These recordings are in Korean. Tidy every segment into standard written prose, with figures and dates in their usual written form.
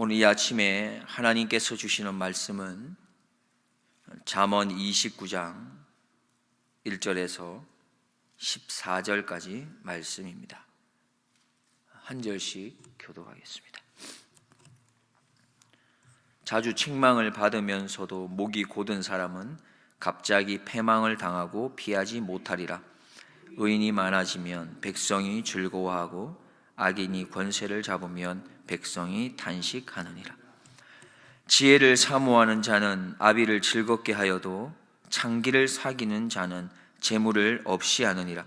오늘 이 아침에 하나님께서 주시는 말씀은 잠언 29장 1절에서 14절까지 말씀입니다. 한 절씩 교독하겠습니다. 자주 책망을 받으면서도 목이 곧은 사람은 갑자기 패망을 당하고 피하지 못하리라. 의인이 많아지면 백성이 즐거워하고 악인이 권세를 잡으면 백성이 탄식하느니라. 지혜를 사모하는 자는 아비를 즐겁게 하여도 창기를 사귀는 자는 재물을 없이 하느니라.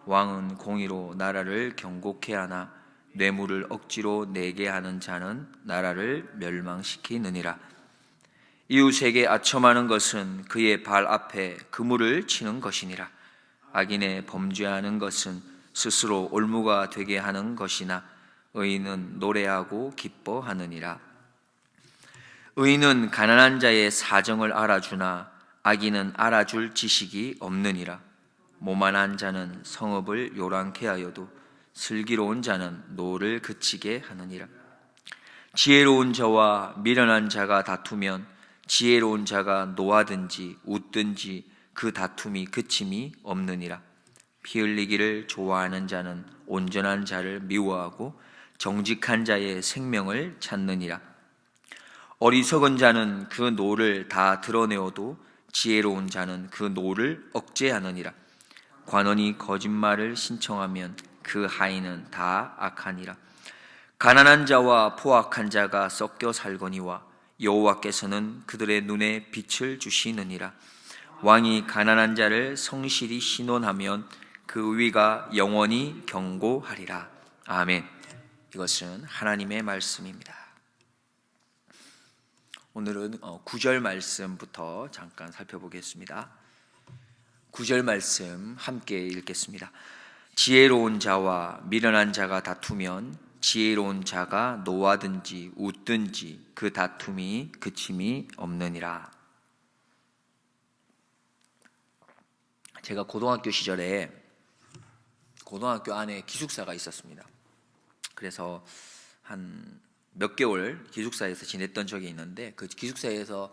왕은 공의로 나라를 경고케 하나 뇌물을 억지로 내게 하는 자는 나라를 멸망시키느니라. 이웃에게 아첨하는 것은 그의 발 앞에 그물을 치는 것이니라. 악인의 범죄하는 것은 스스로 올무가 되게 하는 것이나 의인은 노래하고 기뻐하느니라. 의인은 가난한 자의 사정을 알아주나 악인은 알아줄 지식이 없느니라. 모만한 자는 성읍을 요란케 하여도 슬기로운 자는 노를 그치게 하느니라. 지혜로운 자와 미련한 자가 다투면 지혜로운 자가 노하든지 웃든지 그 다툼이 그침이 없느니라. 피 흘리기를 좋아하는 자는 온전한 자를 미워하고 정직한 자의 생명을 찾느니라. 어리석은 자는 그 노를 다 드러내어도 지혜로운 자는 그 노를 억제하느니라. 관원이 거짓말을 신청하면 그 하인은 다 악하니라. 가난한 자와 포악한 자가 섞여 살거니와 여호와께서는 그들의 눈에 빛을 주시느니라. 왕이 가난한 자를 성실히 신원하면 그 위가 영원히 경고하리라. 아멘. 이것은 하나님의 말씀입니다. 오늘은 9절 말씀부터 잠깐 살펴보겠습니다. 9절 말씀 함께 읽겠습니다. 지혜로운 자와 미련한 자가 다투면 지혜로운 자가 노하든지 웃든지 그 다툼이 그침이 없느니라. 제가 고등학교 시절에 고등학교 안에 기숙사가 있었습니다. 그래서 한 몇 개월 기숙사에서 지냈던 적이 있는데 그 기숙사에서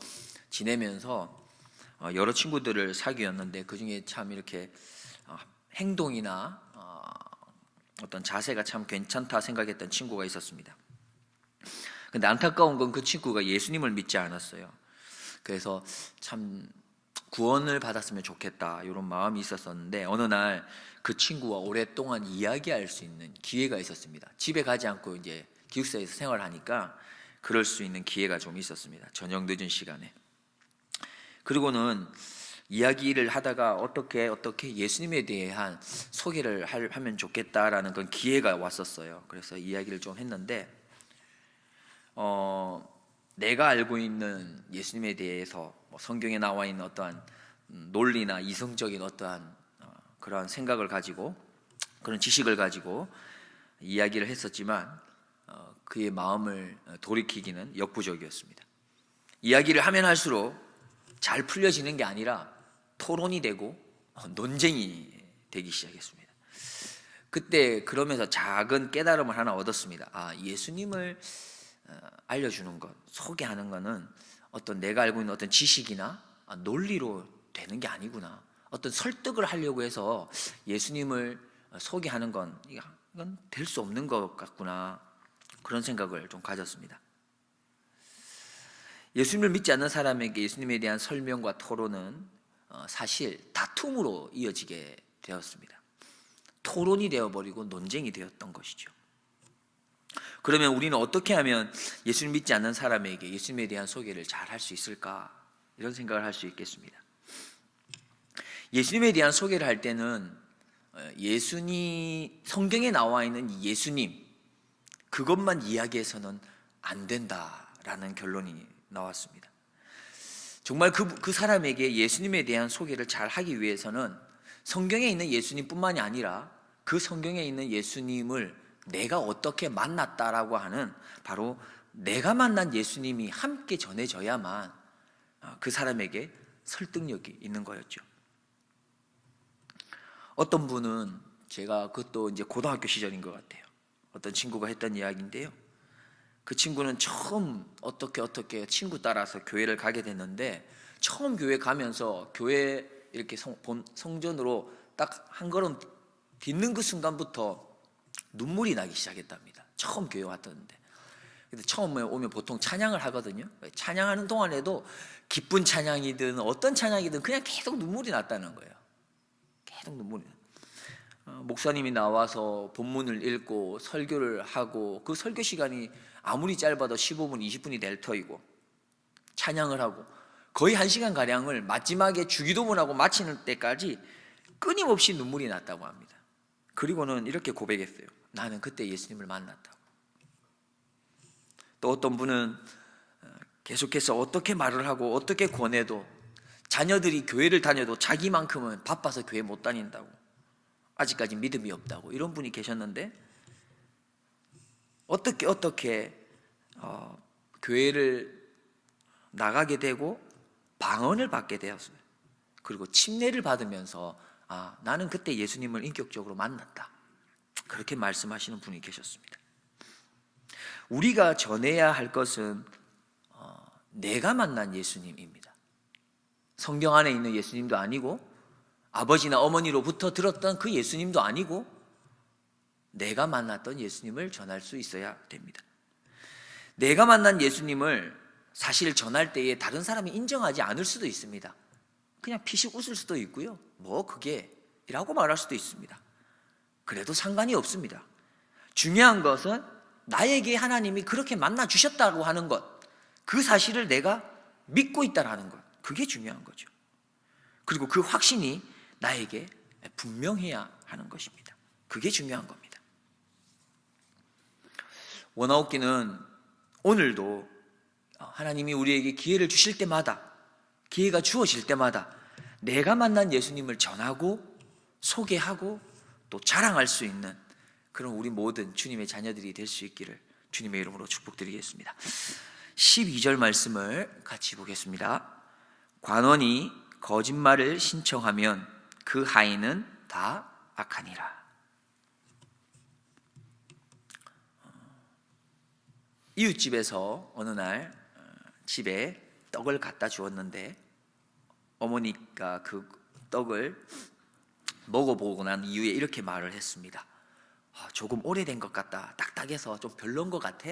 지내면서 여러 친구들을 사귀었는데 그 중에 참 이렇게 행동이나 어떤 자세가 참 괜찮다 생각했던 친구가 있었습니다. 근데 안타까운 건 그 친구가 예수님을 믿지 않았어요. 그래서 참 구원을 받았으면 좋겠다 이런 마음이 있었었는데 어느 날 그 친구와 오랫동안 이야기할 수 있는 기회가 있었습니다. 집에 가지 않고 이제 기숙사에서 생활하니까 그럴 수 있는 기회가 좀 있었습니다. 저녁 늦은 시간에. 그리고는 이야기를 하다가 어떻게 예수님에 대한 소개를 하면 좋겠다라는 그런 기회가 왔었어요. 그래서 이야기를 좀 했는데 내가 알고 있는 예수님에 대해서 성경에 나와 있는 어떠한 논리나 이성적인 어떠한 그러한 생각을 가지고 그런 지식을 가지고 이야기를 했었지만 그의 마음을 돌이키기는 역부족이었습니다. 이야기를 하면 할수록 잘 풀려지는 게 아니라 토론이 되고 논쟁이 되기 시작했습니다. 그때 그러면서 작은 깨달음을 하나 얻었습니다. 예수님을 알려주는 것, 소개하는 것은 어떤 내가 알고 있는 어떤 지식이나 논리로 되는 게 아니구나. 어떤 설득을 하려고 해서 예수님을 소개하는 건 이건 될 수 없는 것 같구나. 그런 생각을 좀 가졌습니다. 예수님을 믿지 않는 사람에게 예수님에 대한 설명과 토론은 사실 다툼으로 이어지게 되었습니다. 토론이 되어버리고 논쟁이 되었던 것이죠. 그러면 우리는 어떻게 하면 예수님 믿지 않는 사람에게 예수님에 대한 소개를 잘 할 수 있을까? 이런 생각을 할 수 있겠습니다. 예수님에 대한 소개를 할 때는 성경에 나와 있는 예수님 그것만 이야기해서는 안 된다라는 결론이 나왔습니다. 정말 그 사람에게 예수님에 대한 소개를 잘 하기 위해서는 성경에 있는 예수님뿐만이 아니라 그 성경에 있는 예수님을 내가 어떻게 만났다라고 하는 바로 내가 만난 예수님이 함께 전해져야만 그 사람에게 설득력이 있는 거였죠. 어떤 분은 제가 그것도 이제 고등학교 시절인 것 같아요. 어떤 친구가 했던 이야기인데요. 그 친구는 처음 어떻게 친구 따라서 교회를 가게 됐는데, 처음 교회 가면서 교회 이렇게 성전으로 딱 한 걸음 딛는 그 순간부터 눈물이 나기 시작했답니다. 처음 교회 왔던데. 근데 처음에 오면 보통 찬양을 하거든요. 찬양하는 동안에도 기쁜 찬양이든 어떤 찬양이든 그냥 계속 눈물이 났다는 거예요. 계속 눈물이. 목사님이 나와서 본문을 읽고 설교를 하고, 그 설교 시간이 아무리 짧아도 15분, 20분이 될 터이고, 찬양을 하고 거의 1시간 가량을 마지막에 주기도문하고 마치는 때까지 끊임없이 눈물이 났다고 합니다. 그리고는 이렇게 고백했어요. 나는 그때 예수님을 만났다고. 또 어떤 분은 계속해서 어떻게 말을 하고 어떻게 권해도 자녀들이 교회를 다녀도 자기만큼은 바빠서 교회 못 다닌다고, 아직까지 믿음이 없다고, 이런 분이 계셨는데, 어떻게 교회를 나가게 되고 방언을 받게 되었어요. 그리고 침례를 받으면서 나는 그때 예수님을 인격적으로 만났다, 그렇게 말씀하시는 분이 계셨습니다. 우리가 전해야 할 것은 내가 만난 예수님입니다. 성경 안에 있는 예수님도 아니고, 아버지나 어머니로부터 들었던 그 예수님도 아니고, 내가 만났던 예수님을 전할 수 있어야 됩니다. 내가 만난 예수님을 사실 전할 때에 다른 사람이 인정하지 않을 수도 있습니다. 그냥 피식 웃을 수도 있고요, 뭐 그게 이라고 말할 수도 있습니다. 그래도 상관이 없습니다. 중요한 것은 나에게 하나님이 그렇게 만나 주셨다고 하는 것, 그 사실을 내가 믿고 있다는 것, 그게 중요한 거죠. 그리고 그 확신이 나에게 분명해야 하는 것입니다. 그게 중요한 겁니다. 원아웃기는 오늘도 하나님이 우리에게 기회를 주실 때마다, 기회가 주어질 때마다 내가 만난 예수님을 전하고 소개하고 또 자랑할 수 있는 그런 우리 모든 주님의 자녀들이 될 수 있기를 주님의 이름으로 축복드리겠습니다. 12절 말씀을 같이 보겠습니다. 관원이 거짓말을 신청하면 그 하인은 다 악하니라. 이웃집에서 어느 날 집에 떡을 갖다 주었는데, 어머니가 그 떡을 먹어보고 난 이후에 이렇게 말을 했습니다. 조금 오래된 것 같다, 딱딱해서 좀 별론 것 같아,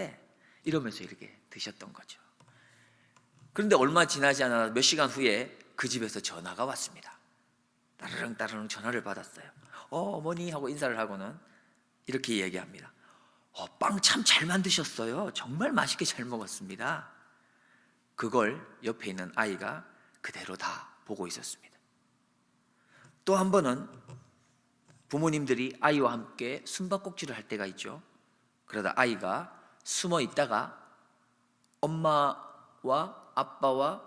이러면서 이렇게 드셨던 거죠. 그런데 얼마 지나지 않아 몇 시간 후에 그 집에서 전화가 왔습니다. 따르릉 전화를 받았어요. 어머니 하고 인사를 하고는 이렇게 얘기합니다. 빵 참 잘 만드셨어요. 정말 맛있게 잘 먹었습니다. 그걸 옆에 있는 아이가 그대로 다 보고 있었습니다. 또 한 번은 부모님들이 아이와 함께 숨바꼭질을 할 때가 있죠. 그러다 아이가 숨어 있다가 엄마와 아빠와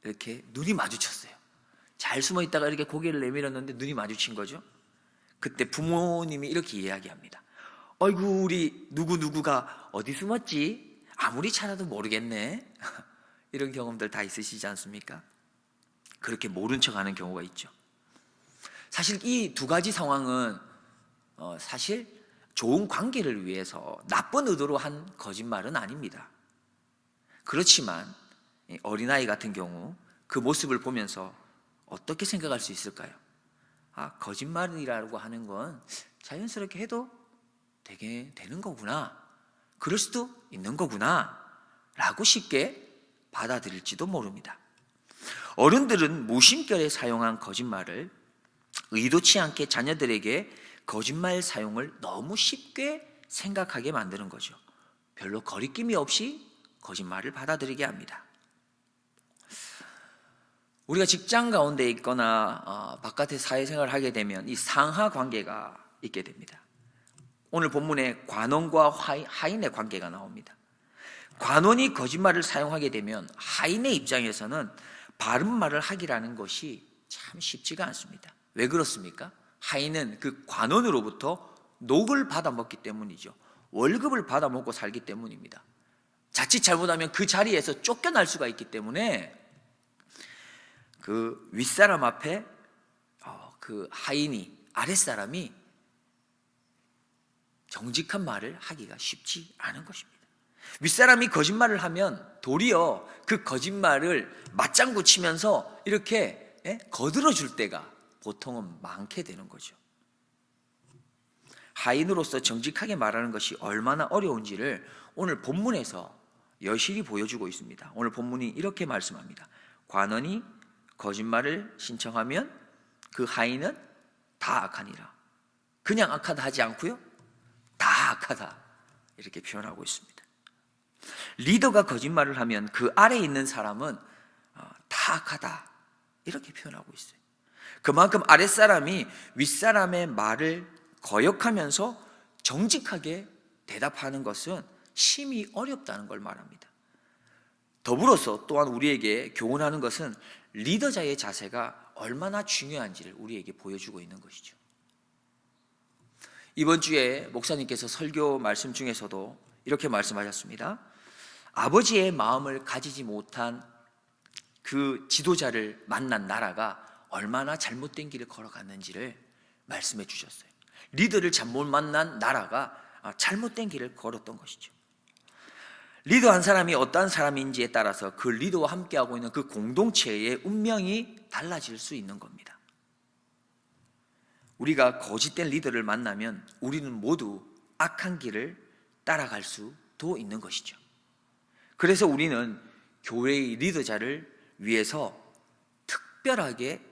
이렇게 눈이 마주쳤어요. 잘 숨어 있다가 이렇게 고개를 내밀었는데 눈이 마주친 거죠. 그때 부모님이 이렇게 이야기합니다. 어이구, 우리 누구누구가 어디 숨었지? 아무리 찾아도 모르겠네. 이런 경험들 다 있으시지 않습니까? 그렇게 모른 척하는 경우가 있죠. 사실 이 두 가지 상황은 사실 좋은 관계를 위해서 나쁜 의도로 한 거짓말은 아닙니다. 그렇지만 어린아이 같은 경우 그 모습을 보면서 어떻게 생각할 수 있을까요? 거짓말이라고 하는 건 자연스럽게 해도 되게 되는 거구나, 그럴 수도 있는 거구나 라고 쉽게 받아들일지도 모릅니다. 어른들은 무심결에 사용한 거짓말을 의도치 않게 자녀들에게 거짓말 사용을 너무 쉽게 생각하게 만드는 거죠. 별로 거리낌이 없이 거짓말을 받아들이게 합니다. 우리가 직장 가운데 있거나 바깥의 사회생활을 하게 되면 이 상하 관계가 있게 됩니다. 오늘 본문에 관원과 하인의 관계가 나옵니다. 관원이 거짓말을 사용하게 되면 하인의 입장에서는 바른 말을 하기라는 것이 참 쉽지가 않습니다. 왜 그렇습니까? 하인은 그 관원으로부터 녹을 받아먹기 때문이죠. 월급을 받아먹고 살기 때문입니다. 자칫 잘못하면 그 자리에서 쫓겨날 수가 있기 때문에 그 윗사람 앞에 그 하인이, 아랫사람이 정직한 말을 하기가 쉽지 않은 것입니다. 윗사람이 거짓말을 하면 도리어 그 거짓말을 맞장구 치면서 이렇게 거들어 줄 때가 보통은 많게 되는 거죠. 하인으로서 정직하게 말하는 것이 얼마나 어려운지를 오늘 본문에서 여실히 보여주고 있습니다. 오늘 본문이 이렇게 말씀합니다. 관원이 거짓말을 신청하면 그 하인은 다 악하니라. 그냥 악하다 하지 않고요, 다 악하다 이렇게 표현하고 있습니다. 리더가 거짓말을 하면 그 아래에 있는 사람은 다 악하다 이렇게 표현하고 있어요. 그만큼 아랫사람이 윗사람의 말을 거역하면서 정직하게 대답하는 것은 심히 어렵다는 걸 말합니다. 더불어서 또한 우리에게 교훈하는 것은 리더자의 자세가 얼마나 중요한지를 우리에게 보여주고 있는 것이죠. 이번 주에 목사님께서 설교 말씀 중에서도 이렇게 말씀하셨습니다. 아버지의 마음을 가지지 못한 그 지도자를 만난 나라가 얼마나 잘못된 길을 걸어갔는지를 말씀해 주셨어요. 리더를 잘못 만난 나라가 잘못된 길을 걸었던 것이죠. 리더 한 사람이 어떠한 사람인지에 따라서 그 리더와 함께하고 있는 그 공동체의 운명이 달라질 수 있는 겁니다. 우리가 거짓된 리더를 만나면 우리는 모두 악한 길을 따라갈 수도 있는 것이죠. 그래서 우리는 교회의 리더자를 위해서 특별하게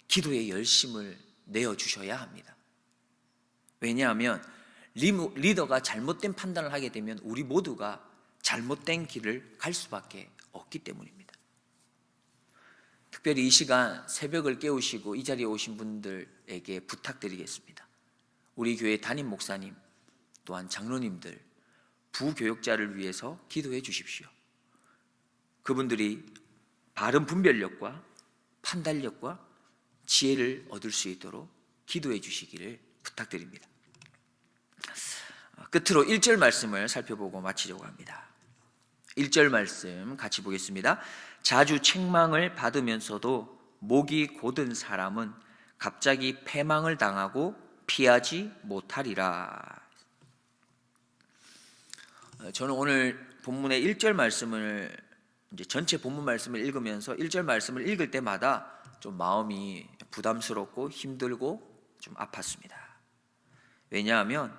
기도에 열심을 내어주셔야 합니다. 왜냐하면 리더가 잘못된 판단을 하게 되면 우리 모두가 잘못된 길을 갈 수밖에 없기 때문입니다. 특별히 이 시간 새벽을 깨우시고 이 자리에 오신 분들에게 부탁드리겠습니다. 우리 교회 담임 목사님 또한 장로님들, 부교역자를 위해서 기도해 주십시오. 그분들이 바른 분별력과 판단력과 지혜를 얻을 수 있도록 기도해 주시기를 부탁드립니다. 끝으로 1절 말씀을 살펴보고 마치려고 합니다. 1절 말씀 같이 보겠습니다. 자주 책망을 받으면서도 목이 곧은 사람은 갑자기 패망을 당하고 피하지 못하리라. 저는 오늘 본문의 1절 말씀을 이제 전체 본문 말씀을 읽으면서 1절 말씀을 읽을 때마다 좀 마음이 부담스럽고 힘들고 좀 아팠습니다. 왜냐하면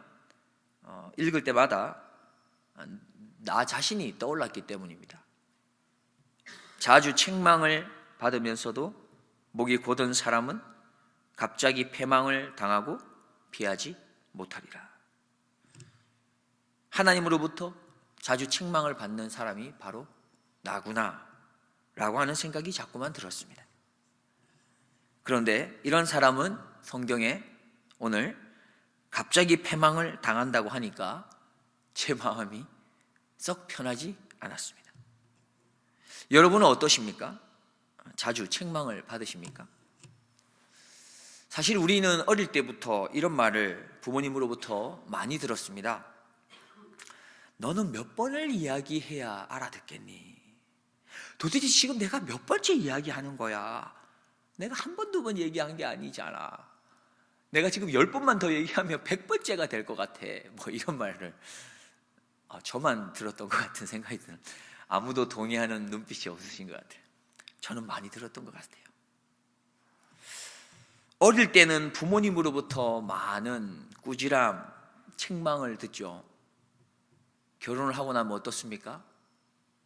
읽을 때마다 나 자신이 떠올랐기 때문입니다. 자주 책망을 받으면서도 목이 곧은 사람은 갑자기 패망을 당하고 피하지 못하리라. 하나님으로부터 자주 책망을 받는 사람이 바로 나구나 라고 하는 생각이 자꾸만 들었습니다. 그런데 이런 사람은 성경에 오늘 갑자기 패망을 당한다고 하니까 제 마음이 썩 편하지 않았습니다. 여러분은 어떠십니까? 자주 책망을 받으십니까? 사실 우리는 어릴 때부터 이런 말을 부모님으로부터 많이 들었습니다. 너는 몇 번을 이야기해야 알아듣겠니? 도대체 지금 내가 몇 번째 이야기하는 거야? 내가 한 번, 두 번 얘기한 게 아니잖아. 내가 지금 10번만 더 얘기하면 100번째가 될 것 같아. 뭐 이런 말을 저만 들었던 것 같은 생각이 드는, 아무도 동의하는 눈빛이 없으신 것 같아요. 저는 많이 들었던 것 같아요. 어릴 때는 부모님으로부터 많은 꾸지람, 책망을 듣죠. 결혼을 하고 나면 어떻습니까?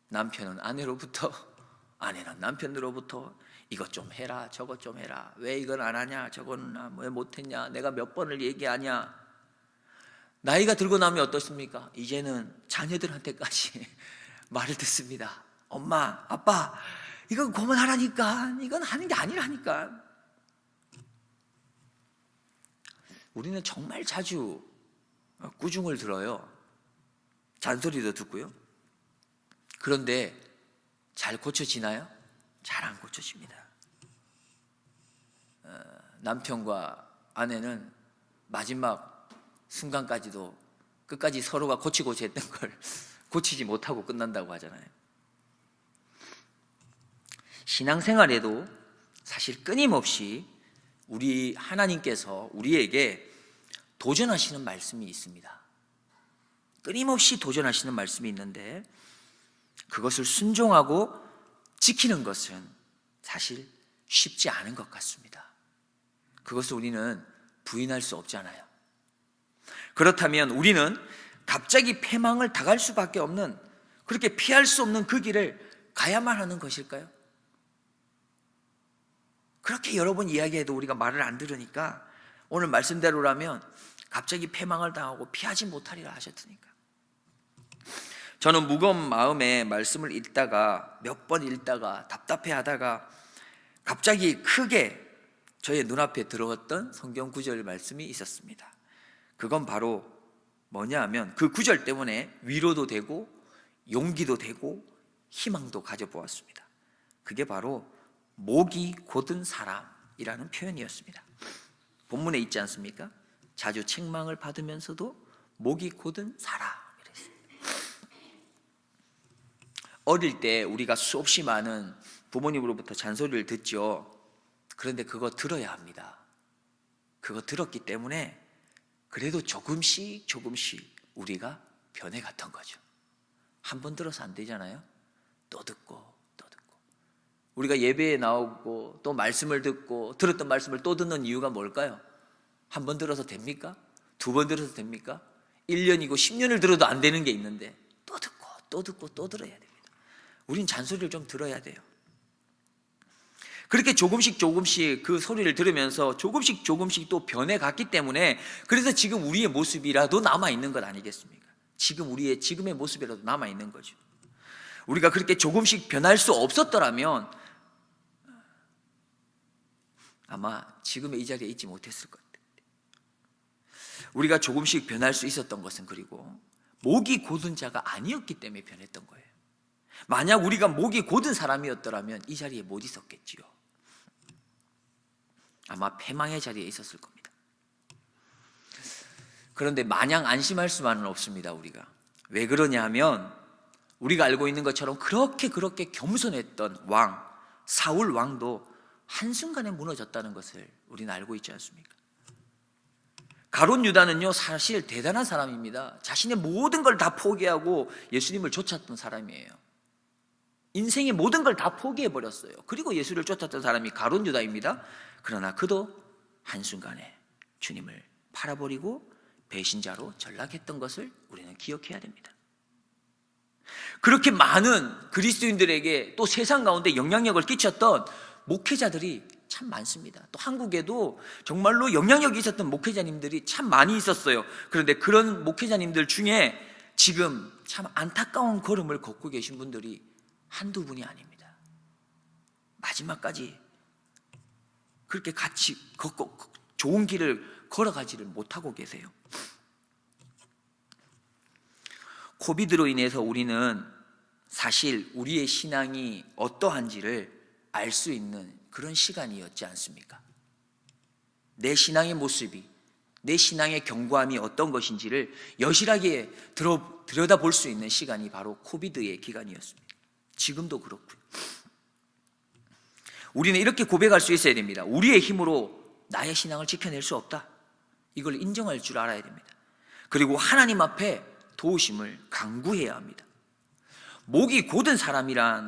남편은 아내로부터, 아내는 남편으로부터 이것 좀 해라, 저것 좀 해라, 왜 이건 안 하냐, 저건 왜 못했냐, 내가 몇 번을 얘기하냐. 나이가 들고 나면 어떻습니까? 이제는 자녀들한테까지 말을 듣습니다. 엄마, 아빠, 이건 그만하라니까, 이건 하는 게 아니라니까. 우리는 정말 자주 꾸중을 들어요. 잔소리도 듣고요. 그런데 잘 고쳐지나요? 잘 안 고쳐집니다. 남편과 아내는 마지막 순간까지도 끝까지 서로가 고치고자 했던 걸 고치지 못하고 끝난다고 하잖아요. 신앙생활에도 사실 끊임없이 우리 하나님께서 우리에게 도전하시는 말씀이 있습니다. 끊임없이 도전하시는 말씀이 있는데 그것을 순종하고 지키는 것은 사실 쉽지 않은 것 같습니다. 그것을 우리는 부인할 수 없잖아요. 그렇다면 우리는 갑자기 패망을 당할 수밖에 없는, 그렇게 피할 수 없는 그 길을 가야만 하는 것일까요? 그렇게 여러 번 이야기해도 우리가 말을 안 들으니까 오늘 말씀대로라면 갑자기 패망을 당하고 피하지 못하리라 하셨으니까. 저는 무거운 마음에 말씀을 읽다가 몇 번 읽다가 답답해하다가 갑자기 크게 저의 눈앞에 들어왔던 성경 구절 말씀이 있었습니다. 그건 바로 뭐냐 하면 그 구절 때문에 위로도 되고 용기도 되고 희망도 가져보았습니다. 그게 바로 목이 곧은 사람이라는 표현이었습니다. 본문에 있지 않습니까? 자주 책망을 받으면서도 목이 곧은 사람. 어릴 때 우리가 수없이 많은 부모님으로부터 잔소리를 듣죠. 그런데 그거 들어야 합니다. 그거 들었기 때문에 그래도 조금씩 우리가 변해갔던 거죠. 한 번 들어서 안 되잖아요. 또 듣고 우리가 예배에 나오고 또 말씀을 듣고 들었던 말씀을 또 듣는 이유가 뭘까요? 한 번 들어서 됩니까? 두 번 들어서 됩니까? 1년이고 10년을 들어도 안 되는 게 있는데 또 듣고 또 들어야 됩니다. 우린 잔소리를 좀 들어야 돼요. 그렇게 조금씩 그 소리를 들으면서 조금씩 또 변해갔기 때문에 그래서 지금 우리의 모습이라도 남아있는 것 아니겠습니까? 지금의 모습이라도 남아있는 거죠. 우리가 그렇게 조금씩 변할 수 없었더라면 아마 지금의 이 자리에 있지 못했을 것 같아요. 우리가 조금씩 변할 수 있었던 것은 그리고 목이 곧은 자가 아니었기 때문에 변했던 거예요. 만약 우리가 목이 곧은 사람이었더라면 이 자리에 못 있었겠지요. 아마 패망의 자리에 있었을 겁니다. 그런데 마냥 안심할 수만은 없습니다. 우리가 왜 그러냐 하면 우리가 알고 있는 것처럼 그렇게 겸손했던 왕 사울 왕도 한순간에 무너졌다는 것을 우리는 알고 있지 않습니까? 가룟 유다는요 사실 대단한 사람입니다. 자신의 모든 걸 다 포기하고 예수님을 쫓았던 사람이에요. 인생의 모든 걸 다 포기해버렸어요. 그리고 예수를 쫓았던 사람이 가룟 유다입니다. 그러나 그도 한순간에 주님을 팔아버리고 배신자로 전락했던 것을 우리는 기억해야 됩니다. 그렇게 많은 그리스도인들에게 또 세상 가운데 영향력을 끼쳤던 목회자들이 참 많습니다. 또 한국에도 정말로 영향력이 있었던 목회자님들이 참 많이 있었어요. 그런데 그런 목회자님들 중에 지금 참 안타까운 걸음을 걷고 계신 분들이 한두 분이 아닙니다. 마지막까지 그렇게 같이 걷고 좋은 길을 걸어가지를 못하고 계세요. 코비드로 인해서 우리는 사실 우리의 신앙이 어떠한지를 알 수 있는 그런 시간이었지 않습니까? 내 신앙의 모습이, 내 신앙의 견고함이 어떤 것인지를 여실하게 들여다볼 수 있는 시간이 바로 코비드의 기간이었습니다. 지금도 그렇고요. 우리는 이렇게 고백할 수 있어야 됩니다. 우리의 힘으로 나의 신앙을 지켜낼 수 없다. 이걸 인정할 줄 알아야 됩니다. 그리고 하나님 앞에 도우심을 간구해야 합니다. 목이 곧은 사람은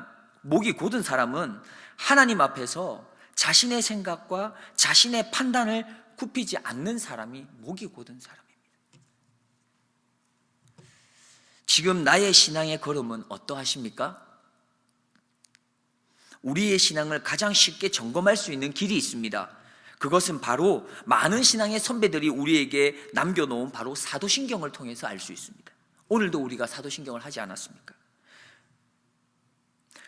하나님 앞에서 자신의 생각과 자신의 판단을 굽히지 않는 사람이 목이 곧은 사람입니다. 지금 나의 신앙의 걸음은 어떠하십니까? 우리의 신앙을 가장 쉽게 점검할 수 있는 길이 있습니다. 그것은 바로 많은 신앙의 선배들이 우리에게 남겨놓은 바로 사도신경을 통해서 알 수 있습니다. 오늘도 우리가 사도신경을 하지 않았습니까?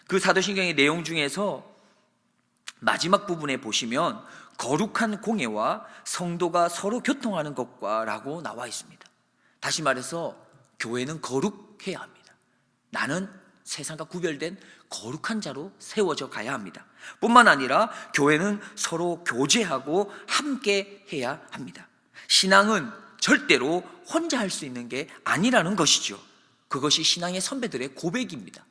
그 사도신경의 내용 중에서 마지막 부분에 보시면 거룩한 공예와 성도가 서로 교통하는 것과 라고 나와 있습니다. 다시 말해서 교회는 거룩해야 합니다. 나는 세상과 구별된 거룩한 자로 세워져 가야 합니다. 뿐만 아니라 교회는 서로 교제하고 함께 해야 합니다. 신앙은 절대로 혼자 할 수 있는 게 아니라는 것이죠. 그것이 신앙의 선배들의 고백입니다.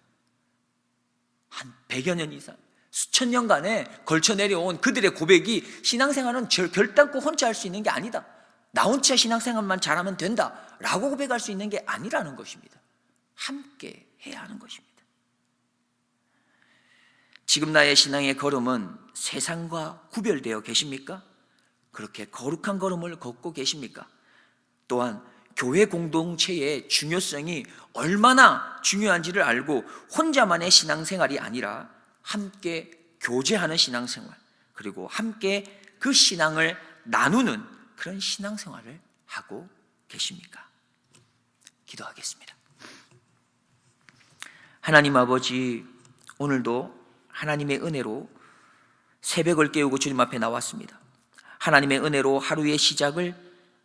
한 100여 년 이상, 수천 년간에 걸쳐 내려온 그들의 고백이 신앙생활은 결단코 혼자 할 수 있는 게 아니다. 나 혼자 신앙생활만 잘하면 된다라고 고백할 수 있는 게 아니라는 것입니다. 함께 해야 하는 것입니다. 지금 나의 신앙의 걸음은 세상과 구별되어 계십니까? 그렇게 거룩한 걸음을 걷고 계십니까? 또한 교회 공동체의 중요성이 얼마나 중요한지를 알고 혼자만의 신앙생활이 아니라 함께 교제하는 신앙생활, 그리고 함께 그 신앙을 나누는 그런 신앙생활을 하고 계십니까? 기도하겠습니다. 하나님 아버지, 오늘도 하나님의 은혜로 새벽을 깨우고 주님 앞에 나왔습니다. 하나님의 은혜로 하루의 시작을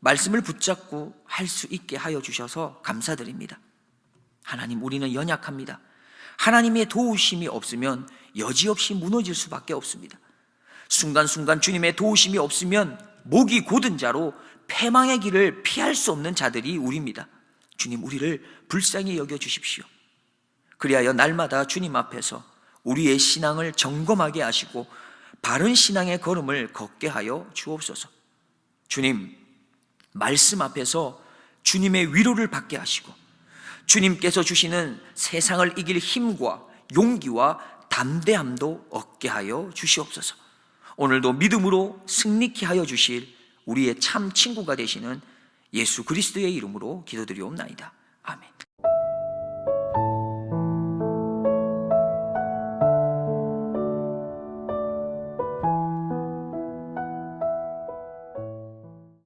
말씀을 붙잡고 할 수 있게 하여 주셔서 감사드립니다. 하나님, 우리는 연약합니다. 하나님의 도우심이 없으면 여지없이 무너질 수밖에 없습니다. 순간순간 주님의 도우심이 없으면 목이 곧은 자로 패망의 길을 피할 수 없는 자들이 우리입니다. 주님, 우리를 불쌍히 여겨주십시오. 그리하여 날마다 주님 앞에서 우리의 신앙을 점검하게 하시고 바른 신앙의 걸음을 걷게 하여 주옵소서. 주님, 말씀 앞에서 주님의 위로를 받게 하시고 주님께서 주시는 세상을 이길 힘과 용기와 담대함도 얻게 하여 주시옵소서. 오늘도 믿음으로 승리케 하여 주실 우리의 참 친구가 되시는 예수 그리스도의 이름으로 기도드리옵나이다. 아멘.